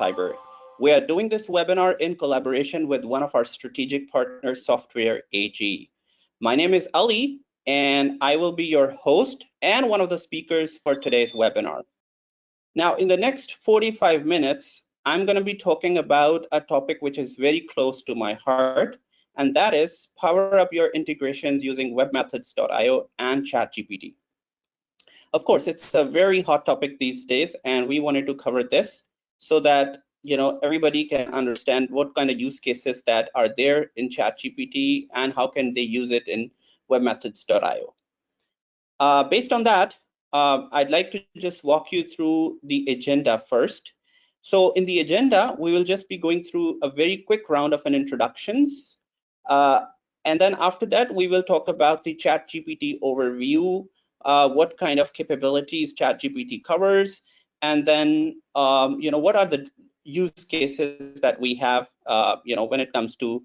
cyber. We are doing this webinar in collaboration with one of our strategic partners, Software AG. My name is Ali, and I will be your host and one of the speakers for today's webinar. Now, in the next 45 minutes, I'm going to be talking about a topic which is very close to my heart, and that is power up your integrations using webmethods.io and ChatGPT. Of course, it's a very hot topic these days, and we wanted to cover this so that everybody can understand what kind of use cases that are there in ChatGPT and how can they use it in webmethods.io. Based on that, I'd like to just walk you through the agenda first. So in the agenda, we will just be going through a very quick round of an introductions. And then after that, we will talk about the ChatGPT overview, what kind of capabilities ChatGPT covers, and then what are the use cases that we have when it comes to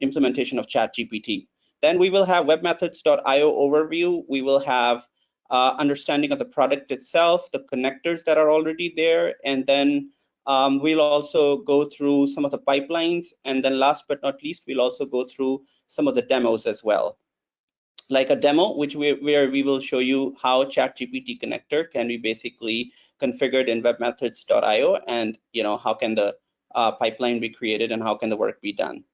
implementation of ChatGPT. Then we will have webmethods.io overview. We will have understanding of the product itself, the connectors that are already there, and then we'll also go through some of the pipelines. And then last but not least, we'll also go through some of the demos as well. Like a demo, where we will show you how ChatGPT connector can be basically configured in webmethods.io, and how can the pipeline be created and how can the work be done.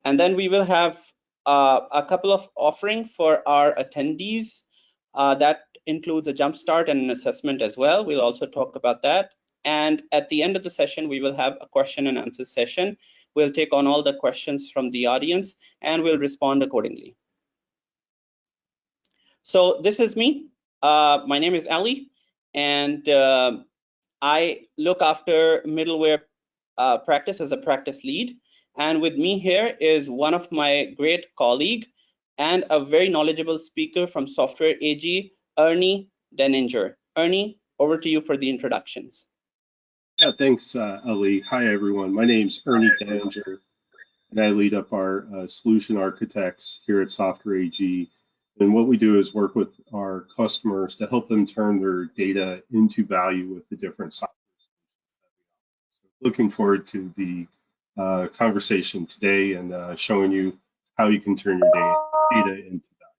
And then we will have a couple of offerings for our attendees. That includes a jumpstart and an assessment as well. We'll also talk about that. And at the end of the session, we will have a question and answer session. We'll take on all the questions from the audience and we'll respond accordingly. So this is me. My name is Ali, and I look after middleware practice as a practice lead. And with me here is one of my great colleague and a very knowledgeable speaker from Software AG, Ernie Denninger. Ernie, over to you for the introductions. Yeah, thanks, Ali. Hi, everyone. My name's Ernie Denninger, and I lead up our solution architects here at Software AG. And what we do is work with our customers to help them turn their data into value with the different software solutions that we offer. So looking forward to the conversation today and showing you how you can turn your data into value.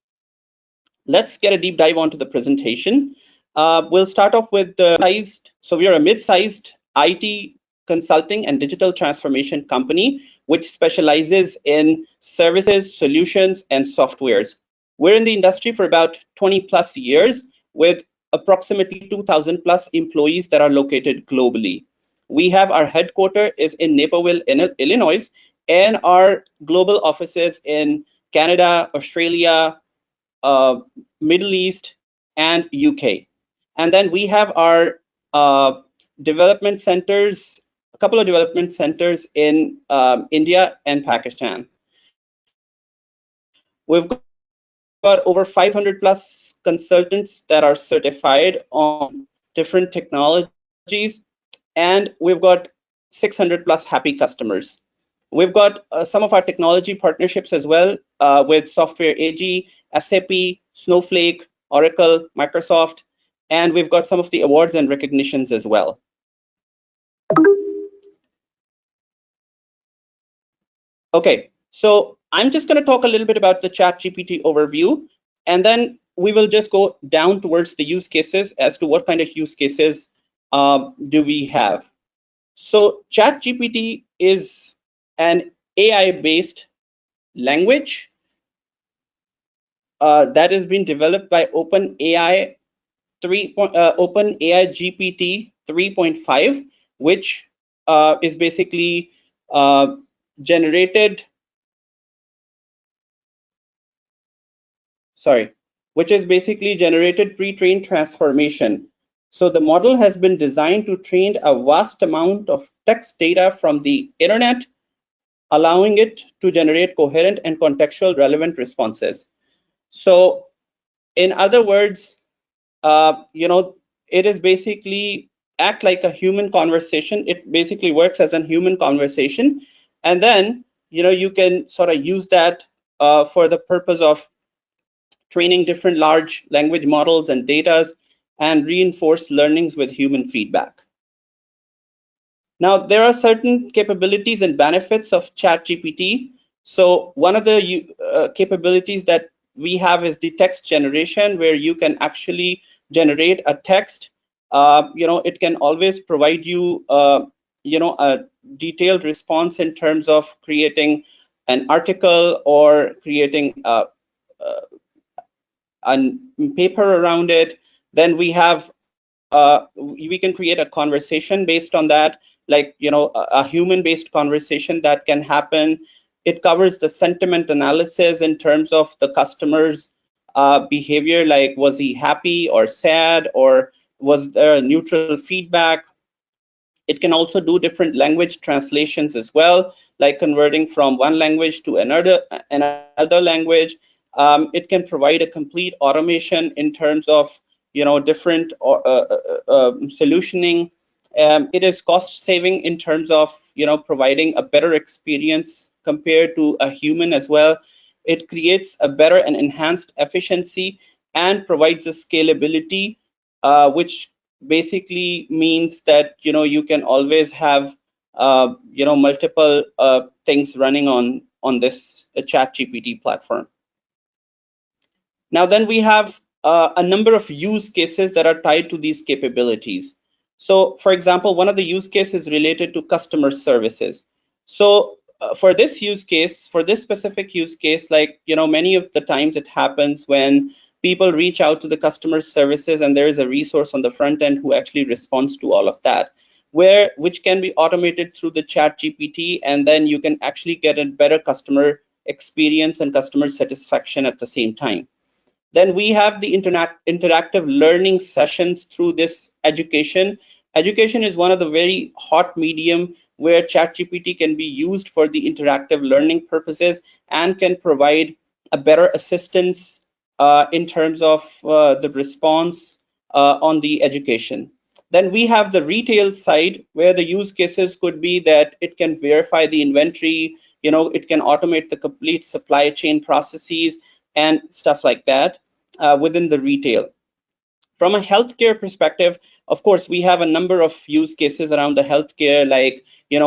Let's get a deep dive onto the presentation. We'll start off with so we are a mid-sized IT consulting and digital transformation company, which specializes in services, solutions, and softwares. We're in the industry for about 20 plus years with approximately 2,000 plus employees that are located globally. We have our headquarters is in Naperville, Illinois, and our global offices in Canada, Australia, Middle East, and UK. And then we have our development centers, a couple of development centers in India and Pakistan. We've got over 500 plus consultants that are certified on different technologies, and we've got 600 plus happy customers. We've got some of our technology partnerships as well with Software AG, SAP, Snowflake, Oracle, Microsoft, and we've got some of the awards and recognitions as well. Okay, so I'm just going to talk a little bit about the ChatGPT overview, and then we will just go down towards the use cases as to what kind of use cases do we have. So ChatGPT is an AI-based language that has been developed by OpenAI GPT 3.5, which is basically generated pre-trained transformation. So the model has been designed to train a vast amount of text data from the internet, allowing it to generate coherent and contextual relevant responses. So in other words, it is basically act like a human conversation. It basically works as a human conversation. And then, you can sort of use that for the purpose of training different large language models and data and reinforce learnings with human feedback. Now, there are certain capabilities and benefits of ChatGPT. So one of the capabilities that we have is the text generation, where you can actually generate a text. It can always provide you, a detailed response in terms of creating an article or creating a paper around it. Then we can create a conversation based on that, like a human-based conversation that can happen. It covers the sentiment analysis in terms of the customer's behavior, like was he happy or sad, or was there a neutral feedback. It can also do different language translations as well, like converting from one language to another language. It can provide a complete automation in terms of different solutioning. It is cost saving in terms of providing a better experience compared to a human as well. It creates a better and enhanced efficiency and provides a scalability, which basically means that you can always have multiple things running on this chat gpt platform. Now then we have a number of use cases that are tied to these capabilities. So for example, one of the use cases related to customer services. So for this use case, for this specific use case, like many of the times it happens when people reach out to the customer services and there is a resource on the front end who actually responds to all of that, which can be automated through the chat gpt, and then you can actually get a better customer experience and customer satisfaction at the same time. Then we have the interactive learning sessions through this education. Education is one of the very hot medium where ChatGPT can be used for the interactive learning purposes and can provide a better assistance in terms of the response on the education. Then we have the retail side, where the use cases could be that it can verify the inventory, it can automate the complete supply chain processes and stuff like that within the retail. From a healthcare perspective, of course, we have a number of use cases around the healthcare, like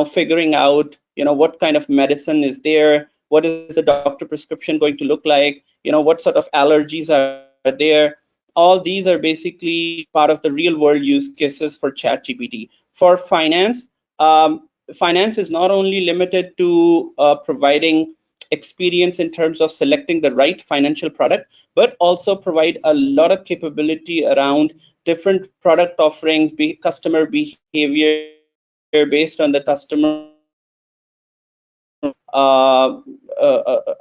figuring out what kind of medicine is there, what is the doctor prescription going to look like, what sort of allergies are there. All these are basically part of the real world use cases for ChatGPT. For finance, finance is not only limited to providing experience in terms of selecting the right financial product, but also provide a lot of capability around different product offerings, customer behavior based on the customer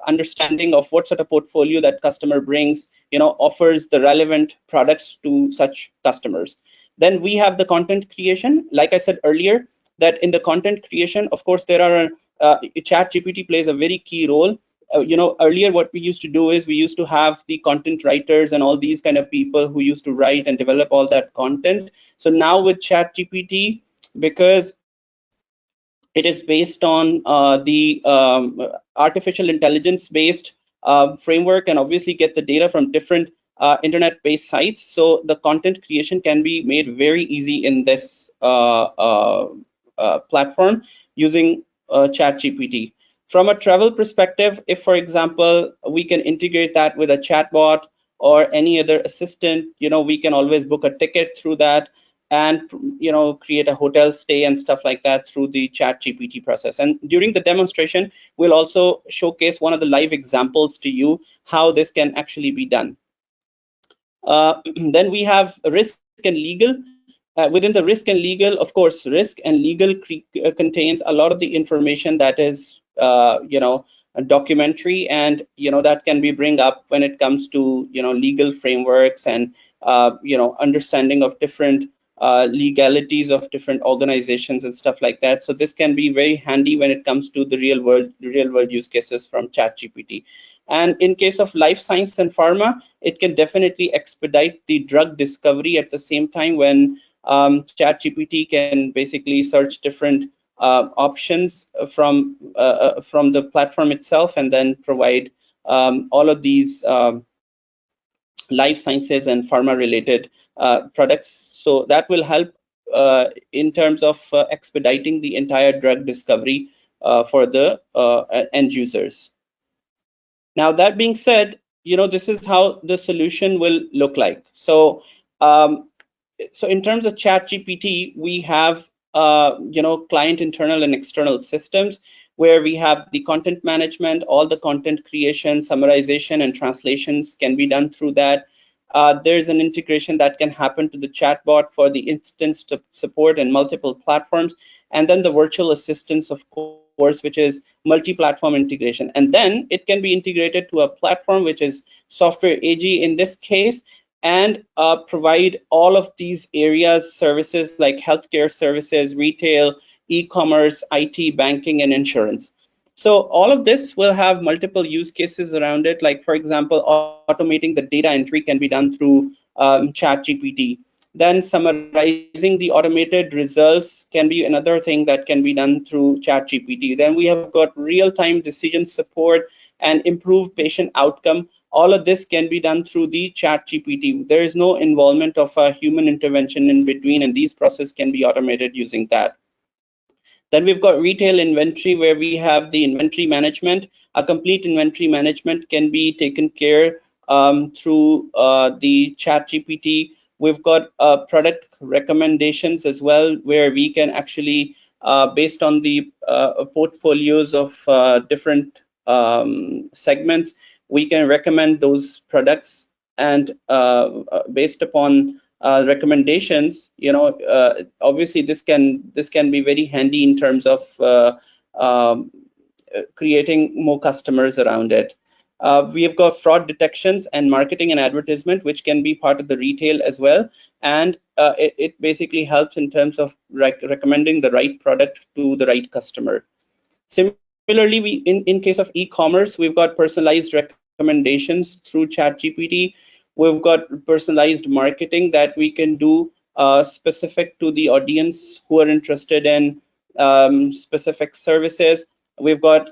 understanding of what sort of portfolio that customer brings, offers the relevant products to such customers. Then we have the content creation. Like I said earlier, that in the content creation, of course, there are chat gpt plays a very key role. Earlier what we used to do is we used to have the content writers and all these kind of people who used to write and develop all that content. So now with chat gpt, because it is based on the artificial intelligence based framework, and obviously get the data from different internet based sites, so the content creation can be made very easy in this platform using chat gpt. From a travel perspective, if for example we can integrate that with a chatbot or any other assistant, we can always book a ticket through that, and create a hotel stay and stuff like that through the chat gpt process. And during the demonstration, we'll also showcase one of the live examples to you how this can actually be done. Then we have risk and legal. Within the risk and legal, of course, risk and legal contains a lot of the information that is a documentary, and that can be bring up when it comes to legal frameworks and understanding of different legalities of different organizations and stuff like that. So this can be very handy when it comes to the real world use cases from ChatGPT. And in case of life science and pharma, it can definitely expedite the drug discovery at the same time, when ChatGPT can basically search different options from the platform itself, and then provide all of these life sciences and pharma related products. So that will help in terms of expediting the entire drug discovery for the end users. Now, that being said, this is how the solution will look like. Um, so in terms of ChatGPT, we have client internal and external systems where we have the content management, all the content creation, summarization, and translations can be done through that. There's an integration that can happen to the chatbot for the instant support and multiple platforms, and then the virtual assistants, of course, which is multi-platform integration. And then it can be integrated to a platform, which is Software AG in this case, and provide all of these areas, services like healthcare services, retail, e-commerce, IT, banking, and insurance. So all of this will have multiple use cases around it. Like, for example, automating the data entry can be done through ChatGPT. Then summarizing the automated results can be another thing that can be done through ChatGPT. Then we have got real-time decision support and improved patient outcome. All of this can be done through the ChatGPT. There is no involvement of a human intervention in between, and these processes can be automated using that. Then we've got retail inventory, where we have the inventory management. A complete inventory management can be taken care through the ChatGPT. We've got product recommendations as well, where we can actually, based on the portfolios of different segments, we can recommend those products. And based upon recommendations, obviously this can be very handy in terms of creating more customers around it. We have got fraud detections and marketing and advertisement, which can be part of the retail as well. And it basically helps in terms of recommending the right product to the right customer. Similarly, in case of e-commerce, we've got personalized recommendations through ChatGPT. We've got personalized marketing that we can do specific to the audience who are interested in specific services. We've got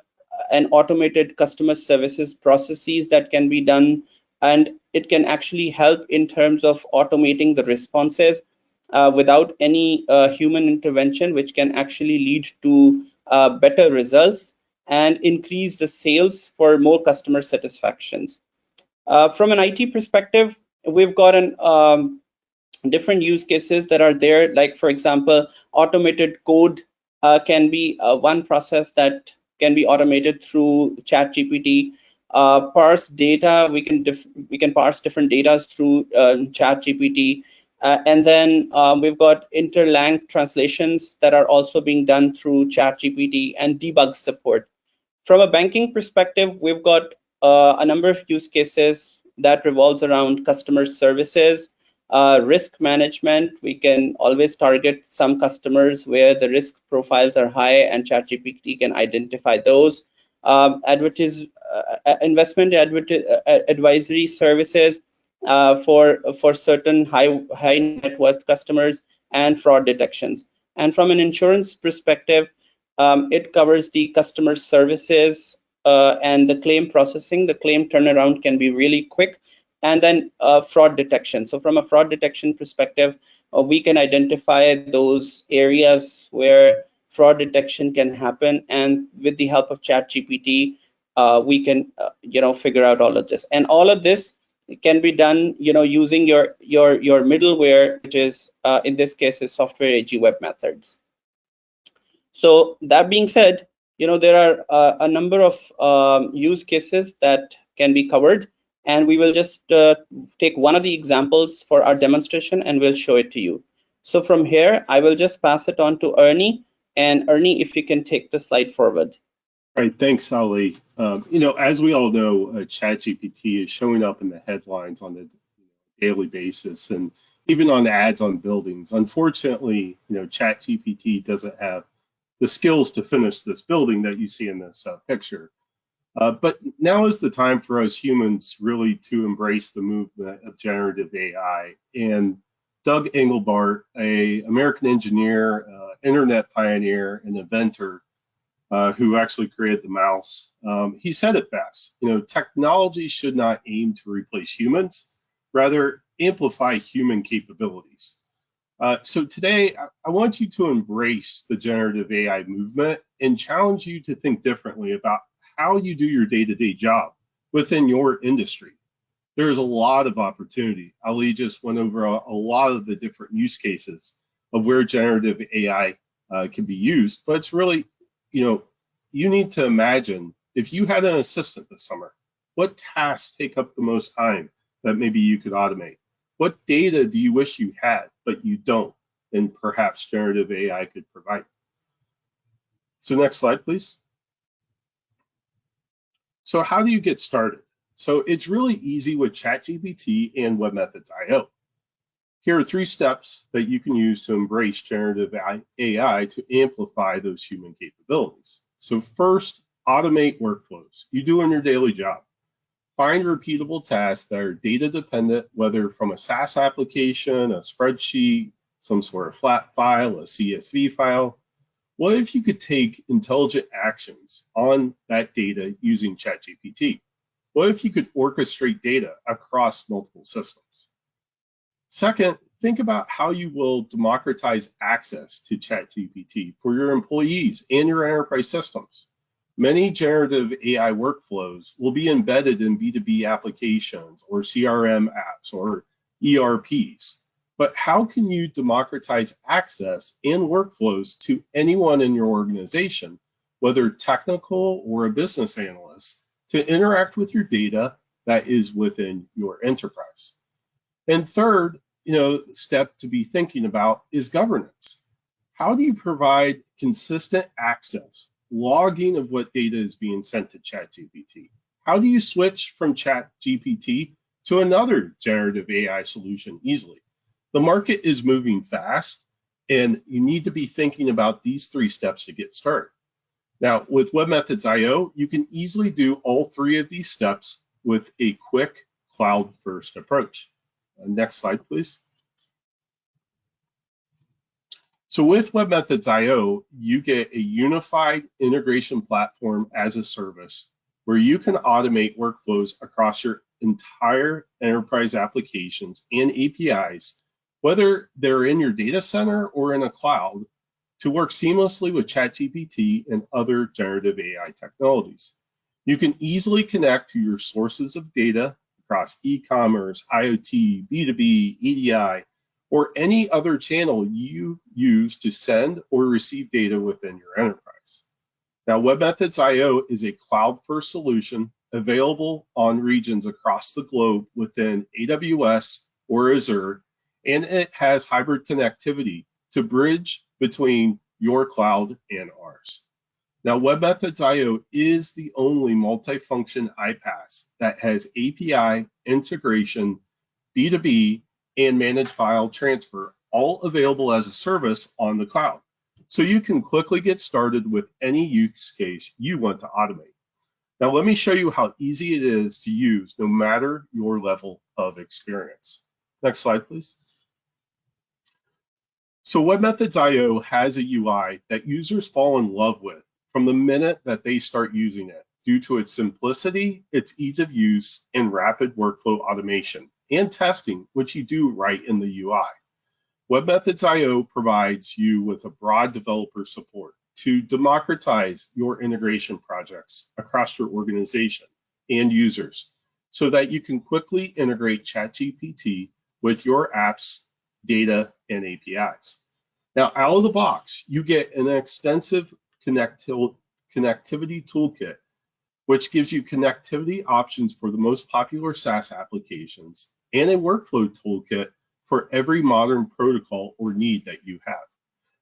an automated customer services processes that can be done, and it can actually help in terms of automating the responses without any human intervention, which can actually lead to better results and increase the sales for more customer satisfactions. From an IT perspective, we've got different use cases that are there. Like, for example, automated code can be one process that can be automated through ChatGPT. Parse data, we can parse different data through ChatGPT. And then we've got interlang translations that are also being done through ChatGPT, and debug support. From a banking perspective, we've got a number of use cases that revolves around customer services, risk management. We can always target some customers where the risk profiles are high, and ChatGPT can identify those. Investment advisory services for certain high net worth customers, and fraud detections. And from an insurance perspective, it covers the customer services and the claim processing. The claim turnaround can be really quick. And then fraud detection. So from a fraud detection perspective, we can identify those areas where fraud detection can happen. And with the help of ChatGPT, we can figure out all of this. And all of this can be done using your middleware, which is in this case is Software AG webMethods. So that being said, there are a number of use cases that can be covered, and we will just take one of the examples for our demonstration, and we'll show it to you. So from here, I will just pass it on to Ernie. And Ernie, if you can take the slide forward. All right, thanks, Ali. As we all know, ChatGPT is showing up in the headlines on a daily basis, and even on ads on buildings. Unfortunately, ChatGPT doesn't have the skills to finish this building that you see in this picture. But now is the time for us humans really to embrace the movement of generative AI. And Doug Engelbart, an American engineer, internet pioneer, and inventor who actually created the mouse, he said it best. Technology should not aim to replace humans, rather amplify human capabilities. So today, I want you to embrace the generative AI movement and challenge you to think differently about how you do your day-to-day job within your industry. There's a lot of opportunity. Ali just went over a lot of the different use cases of where generative AI can be used, but it's really, you need to imagine if you had an assistant this summer, what tasks take up the most time that maybe you could automate? What data do you wish you had, but you don't, and perhaps generative AI could provide? So next slide, please. So how do you get started? So it's really easy with ChatGPT and webMethods IO. Here are 3 steps that you can use to embrace generative AI to amplify those human capabilities. So first, automate workflows you do in your daily job. Find repeatable tasks that are data dependent, whether from a SaaS application, a spreadsheet, some sort of flat file, a CSV file. What if you could take intelligent actions on that data using ChatGPT? What if you could orchestrate data across multiple systems? Second, think about how you will democratize access to ChatGPT for your employees and your enterprise systems. Many generative AI workflows will be embedded in B2B applications or CRM apps or ERPs. But how can you democratize access and workflows to anyone in your organization, whether technical or a business analyst, to interact with your data that is within your enterprise? And third, step to be thinking about is governance. How do you provide consistent access, logging of what data is being sent to ChatGPT? How do you switch from ChatGPT to another generative AI solution easily? The market is moving fast, and you need to be thinking about these 3 steps to get started. Now, with webMethods IO, you can easily do all 3 of these steps with a quick cloud-first approach. Next slide, please. So with webMethods IO, you get a unified integration platform as a service where you can automate workflows across your entire enterprise applications and APIs, whether they're in your data center or in a cloud, to work seamlessly with ChatGPT and other generative AI technologies. You can easily connect to your sources of data across e-commerce, IoT, B2B, EDI, or any other channel you use to send or receive data within your enterprise. Now, webMethods IO is a cloud-first solution available on regions across the globe within AWS or Azure, and it has hybrid connectivity to bridge between your cloud and ours. Now, webMethods IO is the only multi-function iPaaS that has API integration, B2B, and managed file transfer, all available as a service on the cloud. So you can quickly get started with any use case you want to automate. Now, let me show you how easy it is to use no matter your level of experience. Next slide, please. So webMethods IO has a UI that users fall in love with from the minute that they start using it due to its simplicity, its ease of use, and rapid workflow automation and testing, which you do right in the UI. webMethods IO provides you with a broad developer support to democratize your integration projects across your organization and users so that you can quickly integrate ChatGPT with your apps, data, and APIs. Now, out of the box, you get an extensive connectivity toolkit, which gives you connectivity options for the most popular SaaS applications and a workflow toolkit for every modern protocol or need that you have.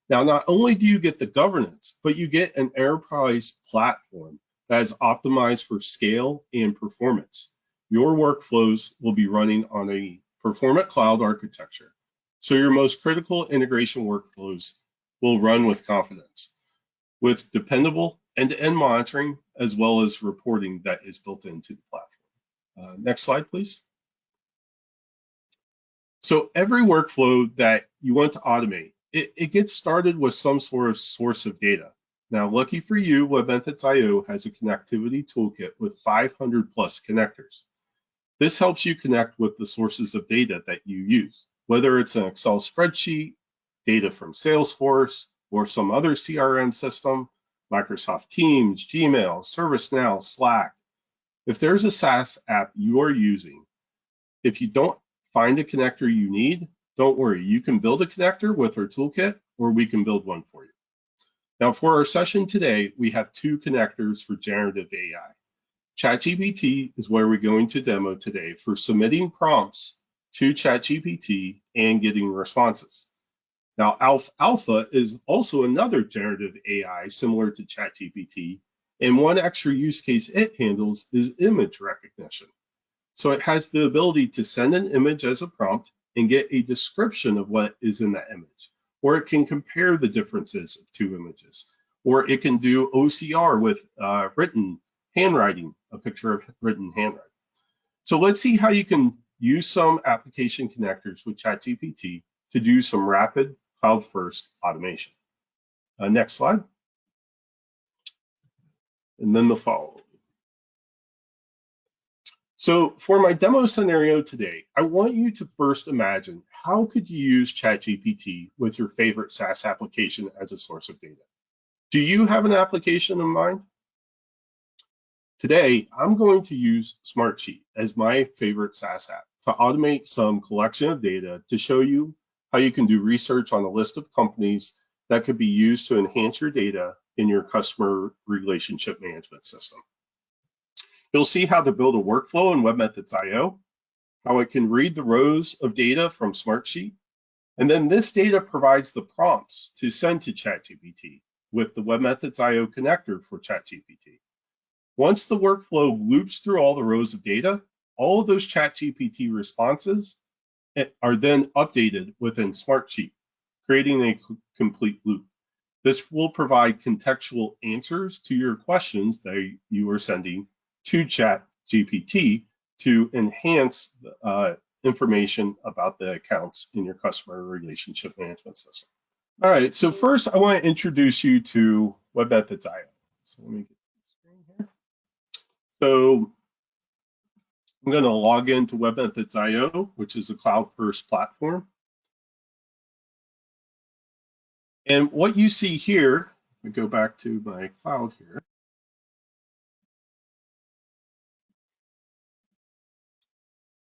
Now, not only do you get the governance, but you get an enterprise platform that is optimized for scale and performance. Your workflows will be running on a performant cloud architecture, so your most critical integration workflows will run with confidence, with dependable end-to-end monitoring, as well as reporting that is built into the platform. Next slide, please. So every workflow that you want to automate, it gets started with some sort of source of data. Now, lucky for you, webMethods IO has a connectivity toolkit with 500 plus connectors. This helps you connect with the sources of data that you use, whether it's an Excel spreadsheet, data from Salesforce or some other CRM system, Microsoft Teams, Gmail, ServiceNow, Slack. If there's a SaaS app you're using, if you don't find a connector you need, don't worry. You can build a connector with our toolkit, or we can build one for you. Now, for our session today, we have two connectors for generative AI. ChatGPT is where we're going to demo today for submitting prompts to ChatGPT and getting responses. Now, Alpha is also another generative AI similar to ChatGPT, and one extra use case it handles is image recognition. So it has the ability to send an image as a prompt and get a description of what is in that image, or it can compare the differences of two images, or it can do OCR with written handwriting, a picture of written handwriting. So let's see how you can use some application connectors with ChatGPT to do some rapid cloud-first automation. Next slide. And then the follow-up. So for my demo scenario today, I want you to first imagine how could you use ChatGPT with your favorite SaaS application as a source of data? Do you have an application in mind? Today, I'm going to use Smartsheet as my favorite SaaS app to automate some collection of data to show you how you can do research on a list of companies that could be used to enhance your data in your customer relationship management system. You'll see how to build a workflow in webMethods.io, how it can read the rows of data from Smartsheet, and then this data provides the prompts to send to ChatGPT with the webMethods.io connector for ChatGPT. Once the workflow loops through all the rows of data, all of those ChatGPT responses are then updated within Smartsheet, creating a complete loop. This will provide contextual answers to your questions that you are sending to ChatGPT to enhance information about the accounts in your customer relationship management system. All right, so first I want to introduce you to webMethods.io. So let me get the screen here. So I'm going to log into webMethods.io, which is a cloud-first platform. And what you see here, let me go back to my cloud here.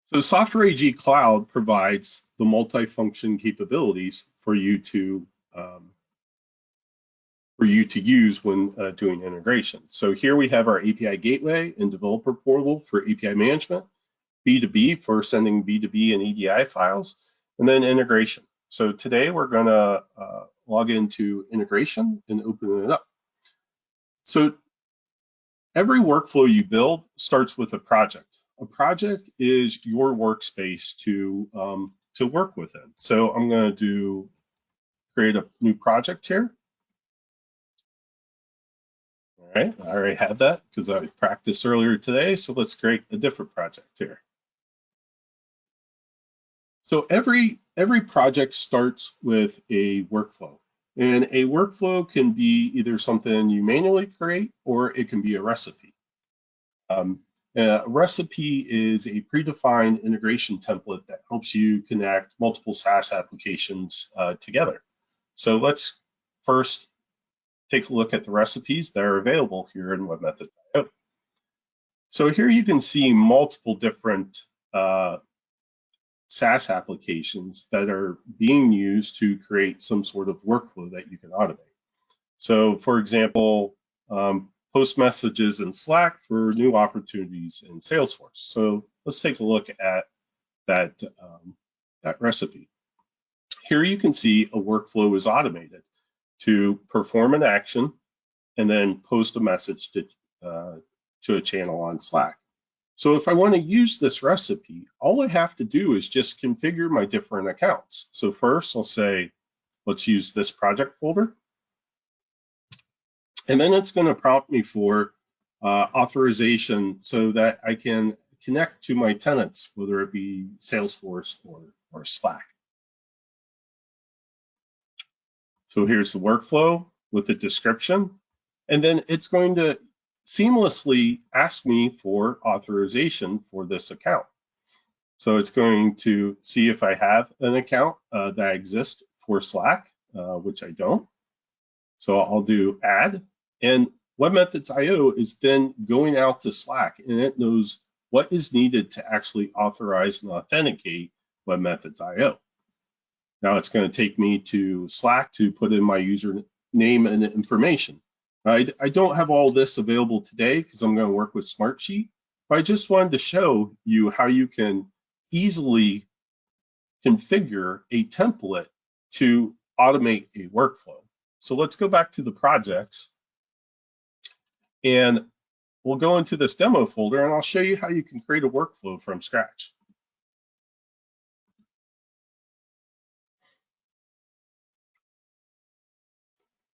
So Software AG Cloud provides the multi-function capabilities for you to use when doing integration. So here we have our API gateway and developer portal for API management, B2B for sending B2B and EDI files, and then integration. So today we're going to log into integration and open it up. So every workflow you build starts with a project. A project is your workspace to work within. So I'm going to create a new project here. All right, I already had that because I practiced earlier today. So let's create a different project here. So every project starts with a workflow. And a workflow can be either something you manually create or it can be a recipe. A recipe is a predefined integration template that helps you connect multiple SaaS applications together. So let's first take a look at the recipes that are available here in webMethods.io. So here you can see multiple different SaaS applications that are being used to create some sort of workflow that you can automate. So for example, post messages in Slack for new opportunities in Salesforce. So let's take a look at that recipe. Here you can see a workflow is automated to perform an action and then post a message to a channel on Slack. So if I want to use this recipe, all I have to do is just configure my different accounts. So first I'll say, let's use this project folder. And then it's going to prompt me for authorization so that I can connect to my tenants, whether it be Salesforce or Slack. So here's the workflow with the description. And then it's going to seamlessly ask me for authorization for this account. So it's going to see if I have an account that exists for Slack, which I don't. So I'll do add, and webMethods.io is then going out to Slack, and it knows what is needed to actually authorize and authenticate webMethods.io. Now it's going to take me to Slack to put in my username and information. I don't have all this available today because I'm going to work with Smartsheet, but I just wanted to show you how you can easily configure a template to automate a workflow. So let's go back to the projects, and we'll go into this demo folder, and I'll show you how you can create a workflow from scratch.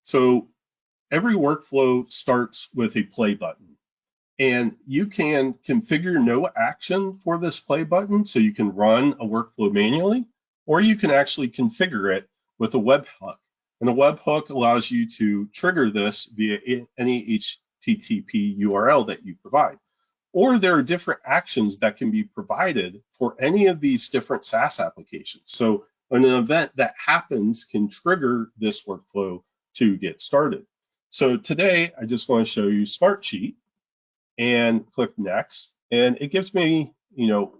So every workflow starts with a play button, and you can configure no action for this play button, so you can run a workflow manually, or you can actually configure it with a webhook. And a webhook allows you to trigger this via any HTTP URL that you provide. Or there are different actions that can be provided for any of these different SaaS applications. So an event that happens can trigger this workflow to get started. So today, I just want to show you Smartsheet, and click next, and it gives me,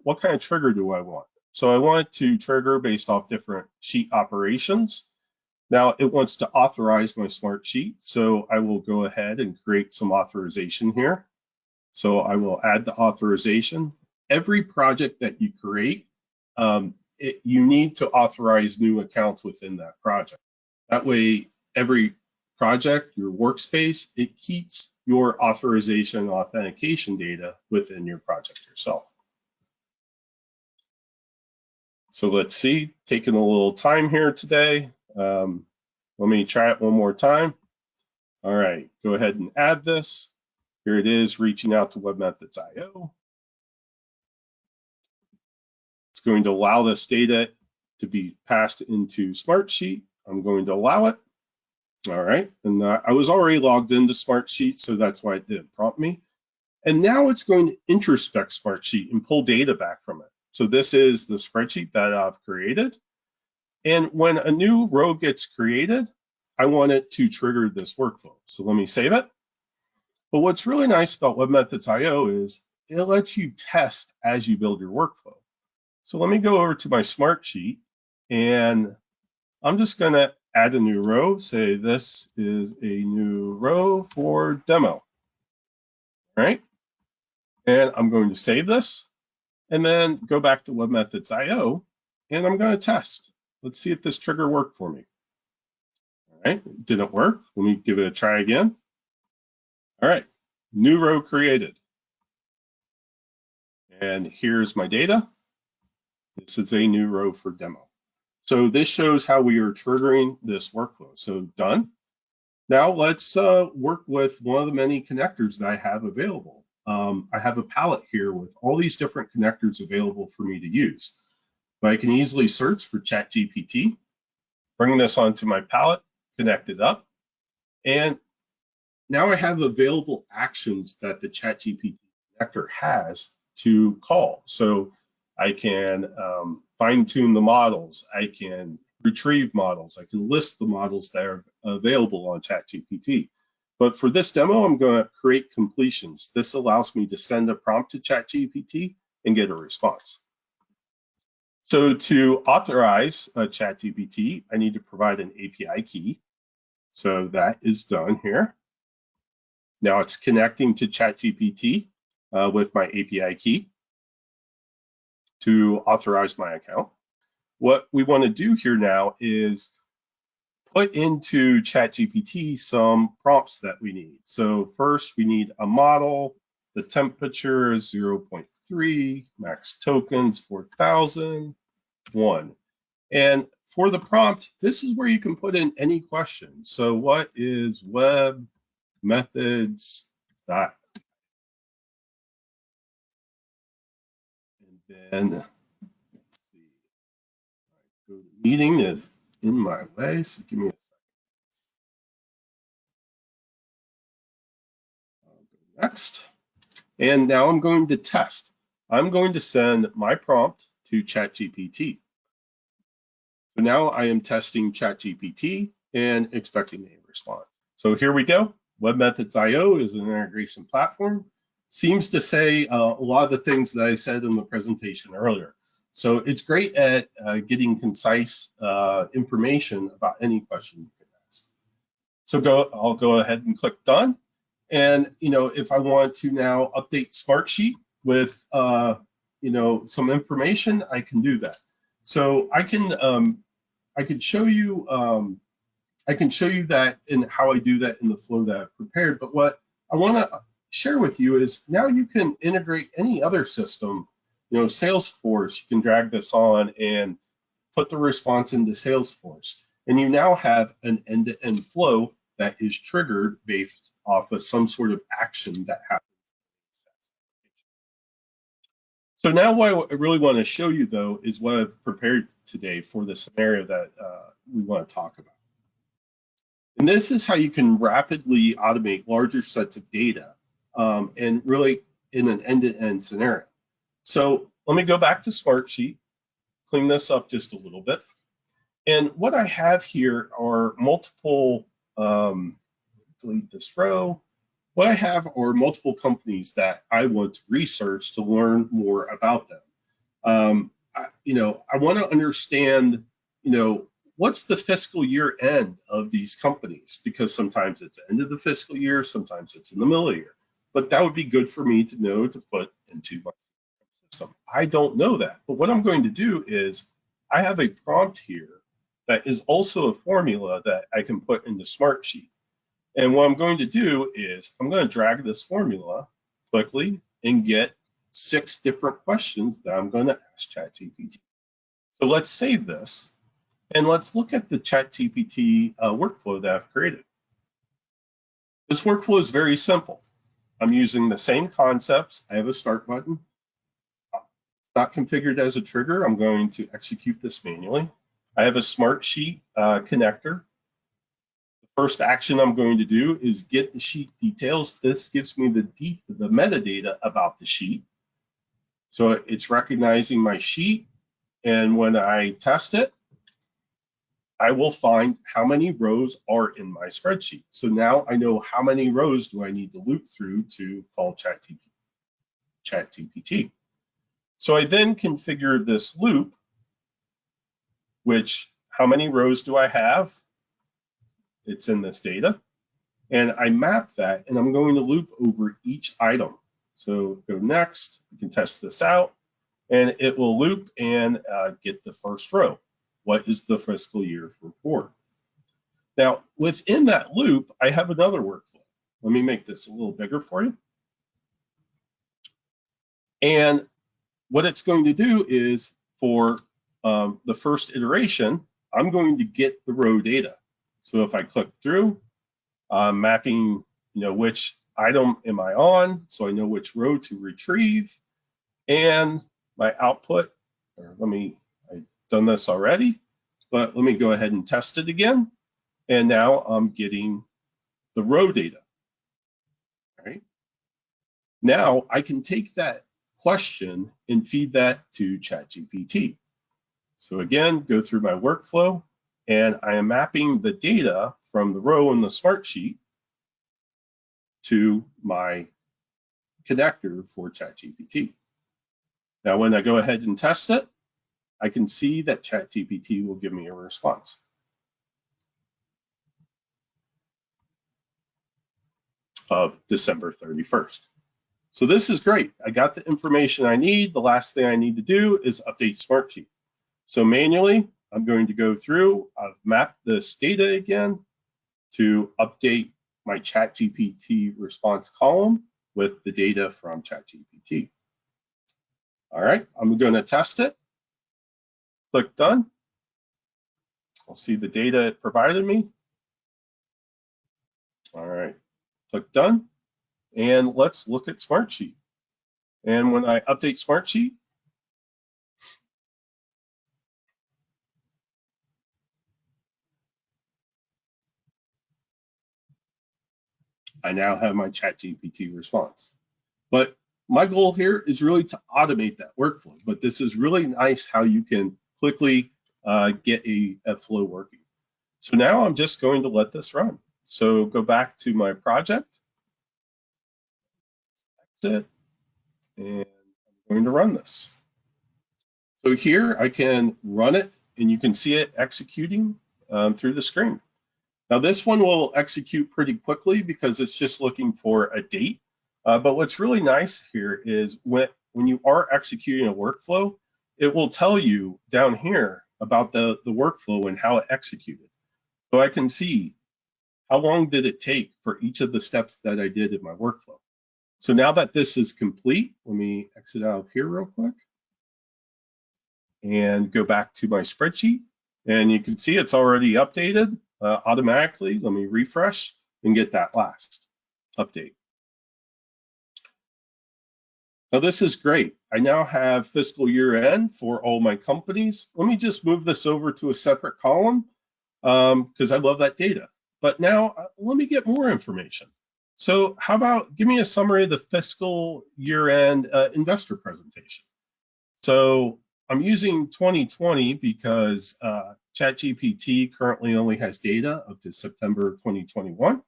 what kind of trigger do I want? So I want it to trigger based off different sheet operations. Now it wants to authorize my Smartsheet, so I will go ahead and create some authorization here. So I will add the authorization. Every project that you create, you need to authorize new accounts within that project. That way, every project, your workspace, it keeps your authorization and authentication data within your project yourself. So let's see, taking a little time here today. Let me try it one more time. All right, go ahead and add this. Here it is, reaching out to webmethods.io. It's going to allow this data to be passed into Smartsheet. I'm going to allow it. All right, and I was already logged into Smartsheet, so that's why it didn't prompt me. And now it's going to introspect Smartsheet and pull data back from it. So this is the spreadsheet that I've created. And when a new row gets created, I want it to trigger this workflow. So let me save it. But what's really nice about webmethods.io is it lets you test as you build your workflow. So let me go over to my Smartsheet, and I'm just going to add a new row, say this is a new row for demo, all right? And I'm going to save this and then go back to webmethods.io, and I'm going to test. Let's see if this trigger worked for me. All right, it didn't work. Let me give it a try again. All right, new row created. And here's my data. This is a new row for demo. So this shows how we are triggering this workflow. So done. Now let's work with one of the many connectors that I have available. I have a palette here with all these different connectors available for me to use. But I can easily search for ChatGPT, bring this onto my palette, connect it up, and now I have available actions that the ChatGPT connector has to call. So I can fine tune the models, I can retrieve models, I can list the models that are available on ChatGPT. But for this demo, I'm going to create completions. This allows me to send a prompt to ChatGPT and get a response. So to authorize ChatGPT, I need to provide an API key. So that is done here. Now it's connecting to ChatGPT with my API key to authorize my account. What we want to do here now is put into ChatGPT some prompts that we need. So first we need a model. The temperature is 0.3, max tokens 4,000, 1. And for the prompt, this is where you can put in any question. So what is web methods dot? And then let's see. Go to meeting is in my way, so give me a second. I'll go next. And now I'm going to test. I'm going to send my prompt to ChatGPT. So now I am testing ChatGPT and expecting a response. So here we go. webMethods.io is an integration platform. Seems to say a lot of the things that I said in the presentation earlier. So it's great at getting concise information about any question you can ask. So I'll go ahead and click done. And if I want to now update Smartsheet with some information, I can do that. So I can show you that in how I do that in the flow that I've prepared. But what I want to share with you is now you can integrate any other system. Salesforce, you can drag this on and put the response into Salesforce. And you now have an end-to-end flow that is triggered based off of some sort of action that happens. So now what I really want to show you, though, is what I've prepared today for the scenario that we want to talk about. And this is how you can rapidly automate larger sets of data and really in an end-to-end scenario. So let me go back to Smartsheet, clean this up just a little bit. And what I have here are multiple, delete this row. What I have are multiple companies that I want to research to learn more about them. I want to understand, what's the fiscal year end of these companies? Because sometimes it's the end of the fiscal year, sometimes it's in the middle of the year. But that would be good for me to know to put into my system. I don't know that. But what I'm going to do is I have a prompt here that is also a formula that I can put into Smartsheet. And what I'm going to do is I'm going to drag this formula quickly and get 6 different questions that I'm going to ask ChatGPT. So let's save this and let's look at the ChatGPT workflow that I've created. This workflow is very simple. I'm using the same concepts. I have a start button. It's not configured as a trigger. I'm going to execute this manually. I have a Smartsheet connector. The first action I'm going to do is get the sheet details. This gives me the metadata about the sheet. So it's recognizing my sheet, and when I test it, I will find how many rows are in my spreadsheet. So now I know how many rows do I need to loop through to call ChatGPT. So I then configure this loop, which how many rows do I have? It's in this data. And I map that, and I'm going to loop over each item. So go next, you can test this out, and it will loop and get the first row. What is the fiscal year for? Now, within that loop, I have another workflow. Let me make this a little bigger for you. And what it's going to do is for the first iteration, I'm going to get the row data. So if I click through, mapping, which item am I on, so I know which row to retrieve, and my output, I've done this already, but let me go ahead and test it again. And now I'm getting the row data, right? Now I can take that question and feed that to ChatGPT. So again, go through my workflow, and I am mapping the data from the row in the Smartsheet to my connector for ChatGPT. Now, when I go ahead and test it, I can see that ChatGPT will give me a response. Of December 31st. So this is great. I got the information I need. The last thing I need to do is update Smartsheet. So manually, I'm going to go through, I've mapped this data again to update my ChatGPT response column with the data from ChatGPT. All right, I'm going to test it. Click done. I'll see the data it provided me. All right, click done. And let's look at Smartsheet. And when I update Smartsheet, I now have my ChatGPT response. But my goal here is really to automate that workflow. But this is really nice how you can quickly get a flow working. So now I'm just going to let this run. So go back to my project, exit, and I'm going to run this. So here I can run it, and you can see it executing through the screen. Now this one will execute pretty quickly because it's just looking for a date. But what's really nice here is when you are executing a workflow, it will tell you down here about the workflow and how it executed. So I can see how long did it take for each of the steps that I did in my workflow. So now that this is complete, let me exit out of here real quick and go back to my spreadsheet. And you can see it's already updated automatically. Let me refresh and get that last update. Now this is great. I now have fiscal year end for all my companies. Let me just move this over to a separate column because I love that data. But now let me get more information. So how about give me a summary of the fiscal year end investor presentation. So I'm using 2020 because ChatGPT currently only has data up to September 2021.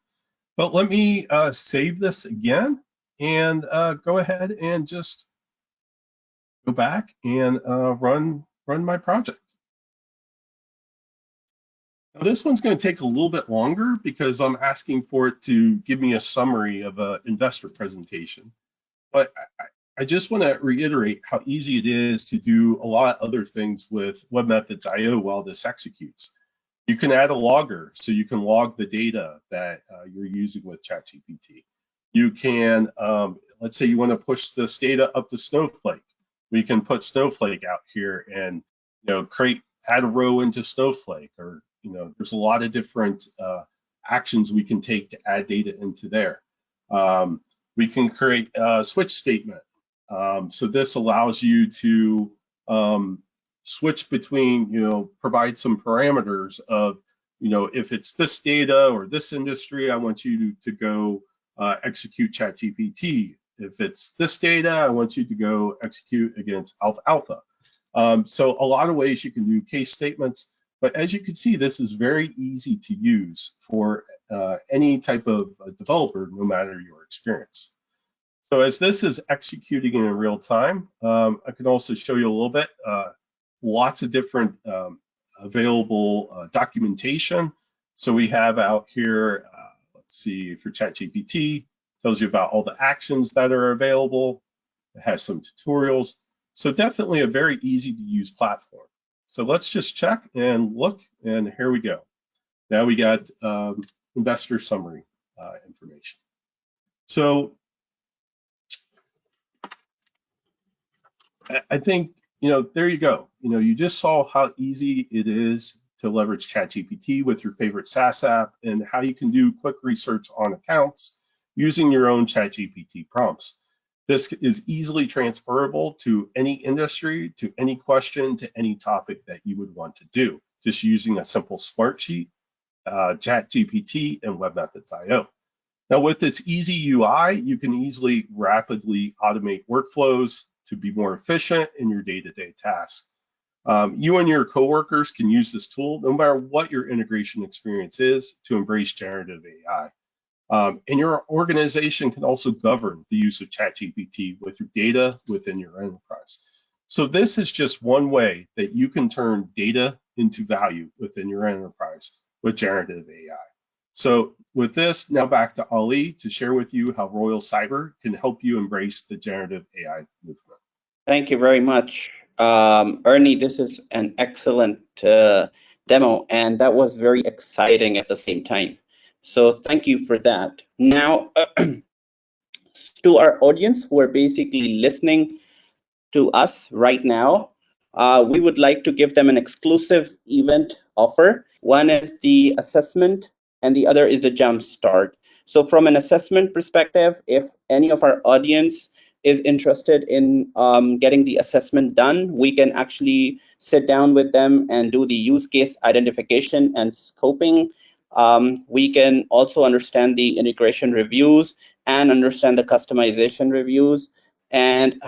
But let me save this again and go ahead and just go back and run my project. Now this one's going to take a little bit longer because I'm asking for it to give me a summary of an investor presentation. But I just want to reiterate how easy it is to do a lot of other things with webMethods IO while this executes. You can add a logger, so you can log the data that you're using with ChatGPT. You can, let's say you want to push this data up to Snowflake. We can put Snowflake out here and add a row into Snowflake, or there's a lot of different actions we can take to add data into there. We can create a switch statement. So this allows you to switch between, provide some parameters of, if it's this data or this industry, I want you to go execute ChatGPT. If it's this data, I want you to go execute against alpha. So a lot of ways you can do case statements, but as you can see, this is very easy to use for any type of developer, no matter your experience. So as this is executing in real time, I can also show you a little bit, lots of different available documentation. So we have out here, let's see, for ChatGPT, tells you about all the actions that are available. It has some tutorials. So definitely a very easy to use platform. So let's just check and look, and here we go. Now we got investor summary information. So I think, there you go. You just saw how easy it is to leverage ChatGPT with your favorite SaaS app and how you can do quick research on accounts using your own ChatGPT prompts. This is easily transferable to any industry, to any question, to any topic that you would want to do, just using a simple Smartsheet, ChatGPT, and webMethods IO. Now with this easy UI, you can easily rapidly automate workflows to be more efficient in your day-to-day tasks. You and your coworkers can use this tool no matter what your integration experience is to embrace generative AI. And your organization can also govern the use of ChatGPT with your data within your enterprise. So this is just one way that you can turn data into value within your enterprise with generative AI. So with this, now back to Ali to share with you how Royal Cyber can help you embrace the generative AI movement. Thank you very much, Ernie. This is an excellent demo, and that was very exciting at the same time. So thank you for that. Now, to our audience who are basically listening to us right now, we would like to give them an exclusive event offer. One is the assessment, and the other is the jump start. So from an assessment perspective, if any of our audience is interested in getting the assessment done, we can actually sit down with them and do the use case identification and scoping. We can also understand the integration reviews and understand the customization reviews, and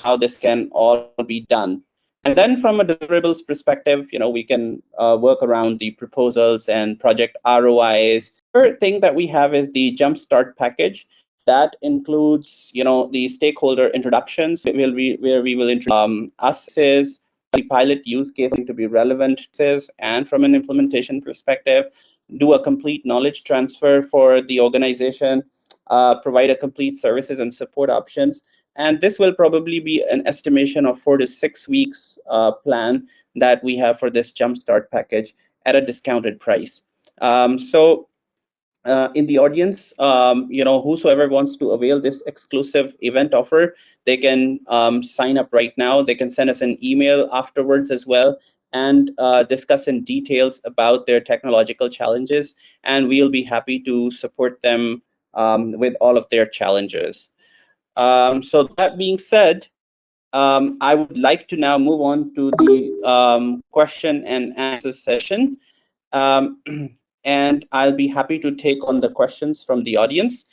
how this can all be done. And then from a deliverables perspective, we can work around the proposals and project ROIs. Third thing that we have is the Jumpstart package. That includes, the stakeholder introductions, where we will introduce us, the pilot use case to be relevant, and from an implementation perspective, do a complete knowledge transfer for the organization, provide a complete services and support options. And this will probably be an estimation of 4 to 6 weeks plan that we have for this Jumpstart package at a discounted price. So in the audience, whosoever wants to avail this exclusive event offer, they can sign up right now. They can send us an email afterwards as well and discuss in details about their technological challenges, and we'll be happy to support them with all of their challenges. So that being said, I would like to now move on to the question and answer session. Um, and I'll be happy to take on the questions from the audience.